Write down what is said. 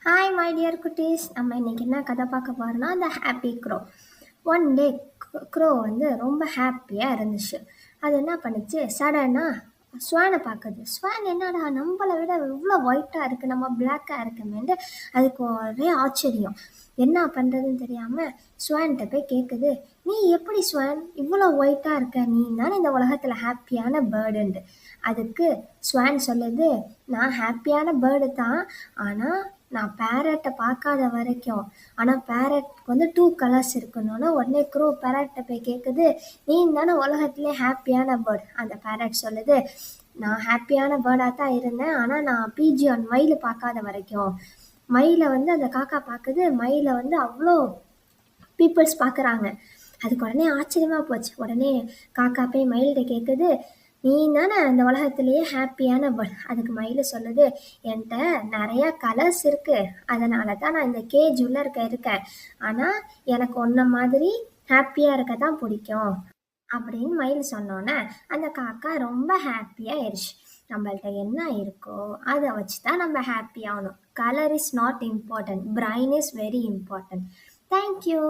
Hi my dear குட்டீஸ். நம்ம இன்னைக்கு என்ன கதை பார்க்க போறோம்னா த happy grow. One day grow வந்து ரொம்ப ஹாப்பியாக இருந்துச்சு. அது என்ன பண்ணுச்சு, சடனாக ஸ்வானை பார்க்குது. ஸ்வான் என்னடா நம்மளை விட இவ்வளோ ஒயிட்டாக இருக்குது, நம்ம பிளாக்காக இருக்குமேட்டு அதுக்கு ஒரே ஆச்சரியம். என்ன பண்ணுறதுன்னு தெரியாமல் ஸ்வான்கிட்ட போய் கேட்குது, நீ எப்படி ஸ்வான் இவ்வளோ ஒயிட்டாக இருக்க, நீ தானே இந்த உலகத்தில் ஹாப்பியான பேர்டுன்ட்டு. அதுக்கு ஸ்வான் சொல்லுது, நான் ஹாப்பியான பேர்டு தான், ஆனால் நான் பேரட்டை பார்க்காத வரைக்கும். ஆனால் பேரட்க்கு வந்து 2 கலர்ஸ் இருக்கணும்னா உடனே க்ரோ பேரட்டை போய் கேட்குது, நீ தானே உலகத்திலே ஹாப்பியான பேர்ட். அந்த பேரட் சொல்லுது, நான் ஹாப்பியான பேர்டாக தான் இருந்தேன், ஆனால் நான் பிஜியான் மயில் பார்க்காத வரைக்கும். மயிலை வந்து அந்த காக்கா பார்க்குது, மயிலை வந்து அவ்வளோ பீப்புள்ஸ் பார்க்குறாங்க. அதுக்கு உடனே ஆச்சரியமாக போச்சு. உடனே காக்கா போய் மயில்கிட்ட கேட்குது, நீ தானே அந்த உலகத்திலேயே ஹாப்பியான பேர்ட். அதுக்கு மயில் சொல்லுது, என்கிட்ட நிறையா கலர்ஸ் இருக்குது, அதனால தான் நான் இந்த கேஜ் உள்ள இருக்கேன், ஆனால் எனக்கு ஒன்றை மாதிரி ஹாப்பியாக இருக்க தான் பிடிக்கும் அப்படின்னு மயில் சொன்னோன்னே அந்த காக்கா ரொம்ப ஹாப்பியாகிடுச்சு. நம்மள்ட்ட என்ன இருக்கோ அதை வச்சு தான் நம்ம ஹாப்பி ஆகணும். Colour is not important, brain is very important. Thank you.